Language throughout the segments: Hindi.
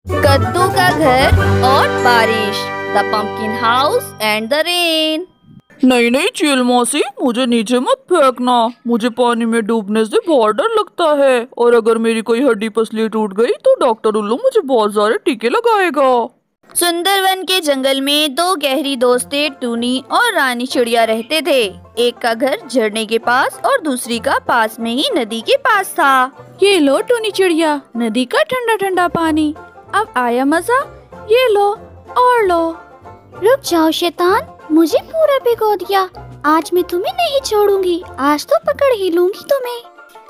कद्दू का घर और बारिश, the pumpkin house and the rain. नहीं नहीं चील मौसी, मुझे नीचे मत फेंकना। मुझे पानी में डूबने से बहुत डर लगता है, और अगर मेरी कोई हड्डी पसली टूट गई तो डॉक्टर उल्लू मुझे बहुत सारे टीके लगाएगा। सुंदरवन के जंगल में दो गहरी दोस्तें टूनी और रानी चिड़िया रहते थे। एक का घर झरने के पास और दूसरी का पास में ही नदी के पास था। ये लो टूनी चिड़िया, नदी का ठंडा ठंडा पानी। अब आया मजा, ये लो और लो। रुक जाओ शैतान, मुझे पूरा भिगो दिया। आज मैं तुम्हें नहीं छोड़ूंगी, आज तो पकड़ ही लूंगी तुम्हें।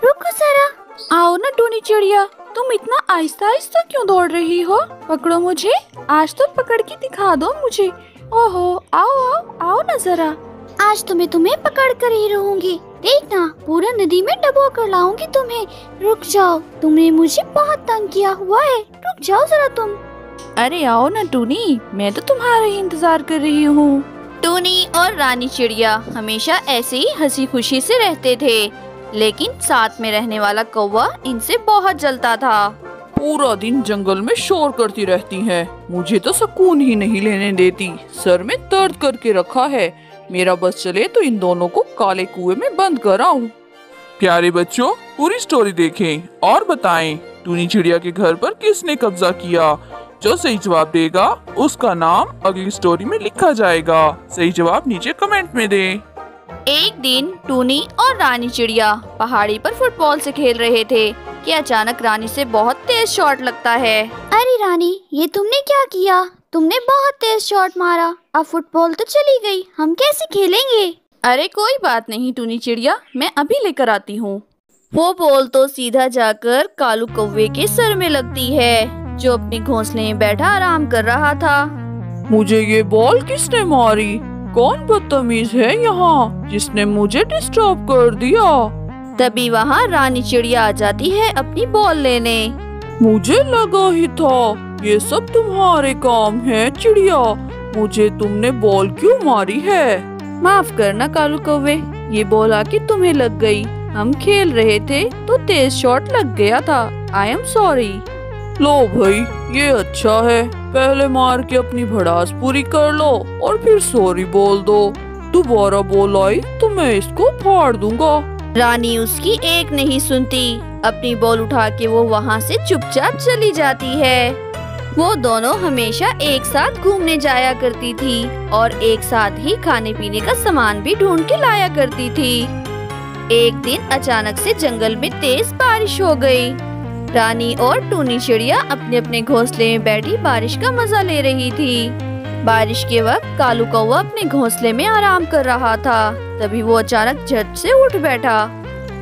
रुको जरा। आओ ना टूनी चिड़िया, तुम इतना आहिस्ता आहिस्ता क्यों दौड़ रही हो? पकड़ो मुझे, आज तो पकड़ के दिखा दो मुझे। ओहो, आओ आओ आओ ना जरा। आज तो मैं तुम्हें पकड़ कर ही रहूंगी, देखना पूरा नदी में डबो कर लाऊंगी तुम्हें। रुक जाओ, तुमने मुझे बहुत तंग किया हुआ है, रुक जाओ जरा तुम। अरे आओ ना टूनी, मैं तो तुम्हारा ही इंतजार कर रही हूँ। टूनी और रानी चिड़िया हमेशा ऐसे ही हंसी खुशी से रहते थे, लेकिन साथ में रहने वाला कौवा इनसे बहुत जलता था। पूरा दिन जंगल में शोर करती रहती हैं, मुझे तो सुकून ही नहीं लेने देती। सर में दर्द करके रखा है। मेरा बस चले तो इन दोनों को काले कुएं में बंद कर आऊं। प्यारे बच्चों, पूरी स्टोरी देखें और बताएं टूनी चिड़िया के घर पर किसने कब्जा किया। जो सही जवाब देगा उसका नाम अगली स्टोरी में लिखा जाएगा। सही जवाब नीचे कमेंट में दें। एक दिन टूनी और रानी चिड़िया पहाड़ी पर फुटबॉल से खेल रहे थे कि अचानक रानी से बहुत तेज शॉट लगता है। अरे रानी, ये तुमने क्या किया? तुमने बहुत तेज शॉट मारा, अब फुटबॉल तो चली गई, हम कैसे खेलेंगे? अरे कोई बात नहीं टूनी चिड़िया, मैं अभी लेकर आती हूँ। वो बॉल तो सीधा जाकर कालू कौवे के सर में लगती है, जो अपने घोंसले में बैठा आराम कर रहा था। मुझे ये बॉल किसने मारी? कौन बदतमीज है यहाँ जिसने मुझे डिस्टर्ब कर दिया? तभी वहाँ रानी चिड़िया आ जाती है अपनी बॉल लेने। मुझे लगा ही था ये सब तुम्हारे काम है चिड़िया। मुझे तुमने बॉल क्यों मारी है? माफ करना कालू कौवे, ये बॉल आके तुम्हें लग गई। हम खेल रहे थे तो तेज शॉट लग गया था। I am sorry. लो भाई, ये अच्छा है। पहले मार के अपनी भड़ास पूरी कर लो और फिर सॉरी बोल दो। दोबारा बॉल आई तो मैं इसको फाड़ दूंगा। रानी उसकी एक नहीं सुनती। अपनी बॉल उठा के वो वहाँ से चुपचाप चली जाती है। वो दोनों हमेशा एक साथ घूमने जाया करती थी और एक साथ ही खाने पीने का सामान भी ढूंढ के लाया करती थी। एक दिन अचानक से जंगल में तेज बारिश हो गई। रानी और टूनी चिड़िया अपने अपने घोंसले में बैठी बारिश का मजा ले रही थी। बारिश के वक्त कालू कौवा अपने घोंसले में आराम कर रहा था। तभी वो अचानक झट से उठ बैठा।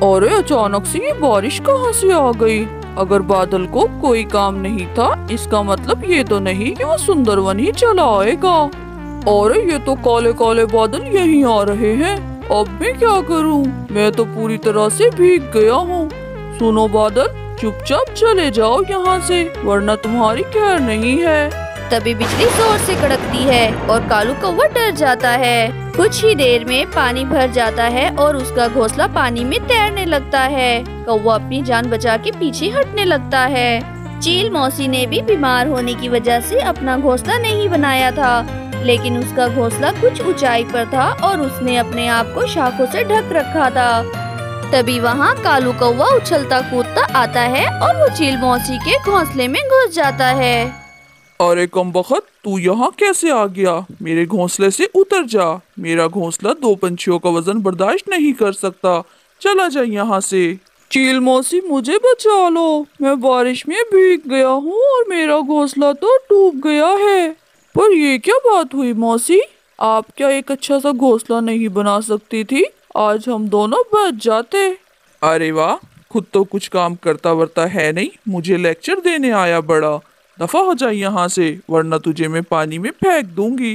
अरे अचानक से ये बारिश कहाँ से आ गई? अगर बादल को कोई काम नहीं था, इसका मतलब ये तो नहीं कि वो सुंदरवन ही चला आएगा। अरे ये तो काले काले बादल यहीं आ रहे हैं। अब मैं क्या करूं? मैं तो पूरी तरह से भीग गया हूँ। सुनो बादल, चुपचाप चले जाओ यहाँ से, वरना तुम्हारी खैर नहीं है। तभी बिजली जोर से कड़कती है और कालू कौवा डर जाता है। कुछ ही देर में पानी भर जाता है और उसका घोंसला पानी में तैरने लगता है। कौवा अपनी जान बचा के पीछे हटने लगता है। चील मौसी ने भी बीमार होने की वजह से अपना घोंसला नहीं बनाया था, लेकिन उसका घोंसला कुछ ऊंचाई पर था और उसने अपने आप को शाखों से ढक रखा था। तभी वहाँ कालू कौवा उछलता कूदता आता है और वो चील मौसी के घोंसले में घुस जाता है। अरे कमबख्त, तू यहाँ कैसे आ गया? मेरे घोंसले से उतर जा। मेरा घोंसला दो पंछियों का वजन बर्दाश्त नहीं कर सकता। चला जा यहाँ से। चील मौसी, मुझे बचा लो। मैं बारिश में भीग गया हूँ और मेरा घोंसला तो डूब गया है। पर ये क्या बात हुई मौसी? आप क्या एक अच्छा सा घोंसला नहीं बना सकती थी? आज हम दोनों बच जाते। अरे वाह, खुद तो कुछ काम करता वर्ता है नहीं, मुझे लेक्चर देने आया बड़ा। दफा हो जाए यहाँ से, वरना तुझे मैं पानी में फेंक दूंगी।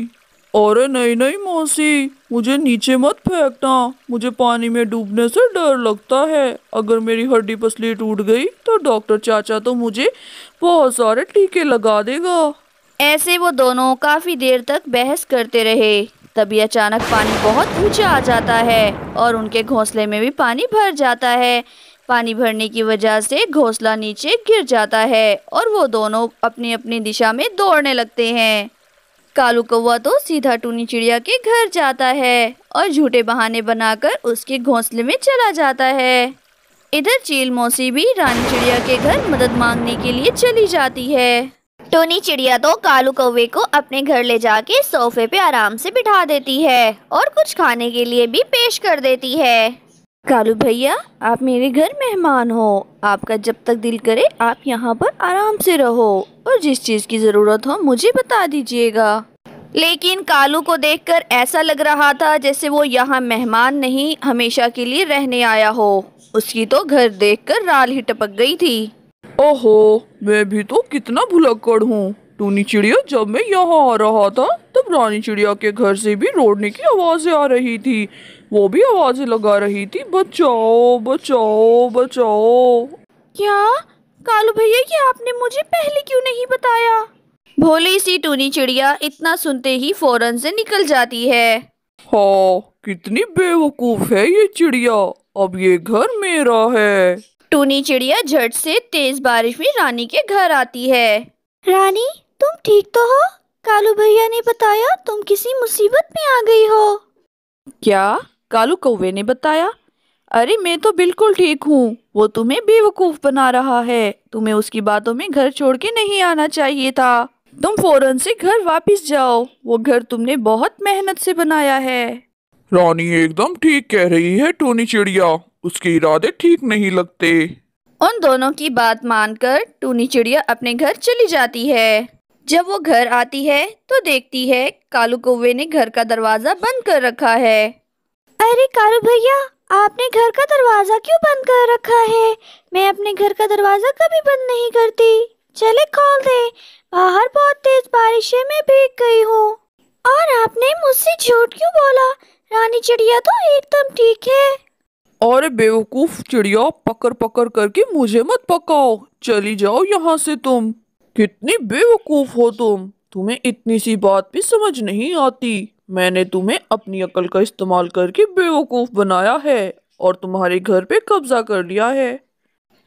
अरे नहीं नहीं मौसी, मुझे नीचे मत फेंकना। मुझे पानी में डूबने से डर लगता है। अगर मेरी हड्डी पसली टूट गई तो डॉक्टर चाचा तो मुझे बहुत सारे टीके लगा देगा। ऐसे वो दोनों काफी देर तक बहस करते रहे। तभी अचानक पानी बहुत ऊंचा आ जाता है और उनके घोंसले में भी पानी भर जाता है। पानी भरने की वजह से घोंसला नीचे गिर जाता है और वो दोनों अपनी अपनी दिशा में दौड़ने लगते हैं। कालू कौवा तो सीधा टूनी चिड़िया के घर जाता है और झूठे बहाने बनाकर उसके घोंसले में चला जाता है। इधर चील मौसी भी रानी चिड़िया के घर मदद मांगने के लिए चली जाती है। टोनी चिड़िया तो कालू कौवे को अपने घर ले जाके सोफे पे आराम से बिठा देती है और कुछ खाने के लिए भी पेश कर देती है। कालू भैया, आप मेरे घर मेहमान हो। आपका जब तक दिल करे आप यहाँ पर आराम से रहो और जिस चीज की जरूरत हो मुझे बता दीजिएगा। लेकिन कालू को देखकर ऐसा लग रहा था जैसे वो यहाँ मेहमान नहीं हमेशा के लिए रहने आया हो। उसकी तो घर देखकर राल ही टपक गई थी। ओहो, मैं भी तो कितना भुलक्कड़ हूँ। टूनी चिड़िया जब मैं यहाँ आ रहा था तब रानी चिड़िया के घर से भी रोड़ने की आवाजें आ रही थी। वो भी आवाजें लगा रही थी, बचाओ बचाओ बचाओ। क्या कालू भैया, ये आपने मुझे पहले क्यों नहीं बताया? भोली सी टूनी चिड़िया इतना सुनते ही फौरन से निकल जाती है। हाँ, कितनी बेवकूफ है ये चिड़िया। अब ये घर मेरा है। टूनी चिड़िया झट से तेज बारिश में रानी के घर आती है। रानी, तुम ठीक तो हो? कालू भैया ने बताया तुम किसी मुसीबत में आ गई हो। क्या? कालू कौवे ने बताया? अरे मैं तो बिल्कुल ठीक हूँ। वो तुम्हें बेवकूफ बना रहा है। तुम्हें उसकी बातों में घर छोड़ के नहीं आना चाहिए था। तुम फौरन से घर वापस जाओ। वो घर तुमने बहुत मेहनत से बनाया है। रानी एकदम ठीक कह रही है टूनी चिड़िया, उसके इरादे ठीक नहीं लगते। उन दोनों की बात मानकर टूनी चिड़िया अपने घर चली जाती है। जब वो घर आती है तो देखती है कालू कौवे ने घर का दरवाजा बंद कर रखा है। अरे कालू भैया, आपने घर का दरवाजा क्यों बंद कर रखा है? मैं अपने घर का दरवाजा कभी बंद नहीं करती। चले खोल दे, बाहर बहुत तेज बारिश है, मैं भीग गई हूँ। और आपने मुझसे झूठ क्यों बोला? रानी चिड़िया तो एकदम ठीक है। अरे बेवकूफ चिड़िया, पकड़ पकड़ करके मुझे मत पकाओ। चली जाओ यहाँ से तुम। कितनी बेवकूफ हो तुम। तुम्हें इतनी सी बात भी समझ नहीं आती। मैंने तुम्हें अपनी अकल का इस्तेमाल करके बेवकूफ बनाया है और तुम्हारे घर पे कब्जा कर लिया है।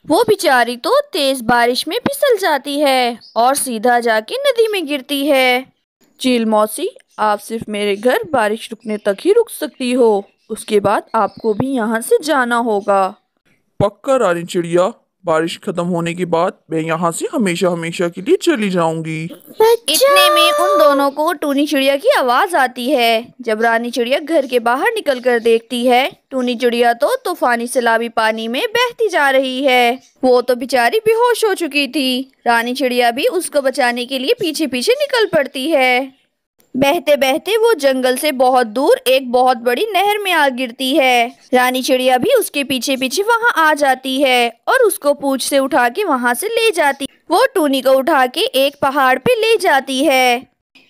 वो बेचारी तो तेज बारिश में फिसल जाती है और सीधा जाके नदी में गिरती है। चील मौसी, आप सिर्फ मेरे घर बारिश रुकने तक ही रुक सकती हो। उसके बाद आपको भी यहाँ से जाना होगा। पक्का रानी चिड़िया, बारिश खत्म होने के बाद मैं यहाँ से हमेशा हमेशा के लिए चली जाऊंगी। इतने में उन दोनों को टूनी चिड़िया की आवाज आती है। जब रानी चिड़िया घर के बाहर निकल कर देखती है, टूनी चिड़िया तो तूफानी सैलाबी पानी में बहती जा रही है। वो तो बेचारी बेहोश हो चुकी थी। रानी चिड़िया भी उसको बचाने के लिए पीछे पीछे निकल पड़ती है। बहते बहते वो जंगल से बहुत दूर एक बहुत बड़ी नहर में आ गिरती है। रानी चिड़िया भी उसके पीछे पीछे वहां आ जाती है और उसको पूंछ से उठा के वहां से ले जाती। वो टूनी को उठा के एक पहाड़ पे ले जाती है।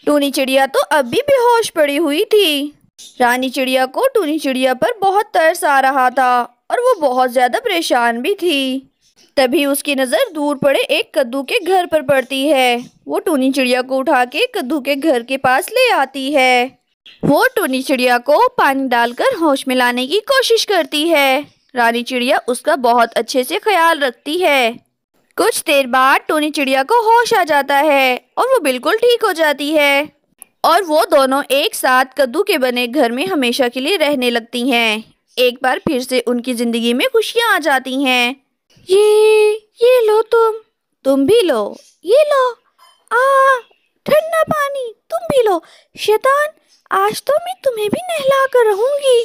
टूनी चिड़िया तो अब भी बेहोश पड़ी हुई थी। रानी चिड़िया को टूनी चिड़िया पर बहुत तरस आ रहा था और वो बहुत ज्यादा परेशान भी थी। तभी उसकी नजर दूर पड़े एक कद्दू के घर पर पड़ती है। वो टूनी चिड़िया को उठा के कद्दू के घर के पास ले आती है। वो टूनी चिड़िया को पानी डालकर होश में लाने की कोशिश करती है। रानी चिड़िया उसका बहुत अच्छे से ख्याल रखती है। कुछ देर बाद टूनी चिड़िया को होश आ जाता है और वो बिल्कुल ठीक हो जाती है और वो दोनों एक साथ कद्दू के बने घर में हमेशा के लिए रहने लगती हैं। एक बार फिर से उनकी जिंदगी में खुशियाँ आ जाती हैं। ये लो, तुम भी लो, ये लो। ठंडा पानी, तुम भी लो। शैतान, आज तो मैं तुम्हें भी नहला कर रहूंगी।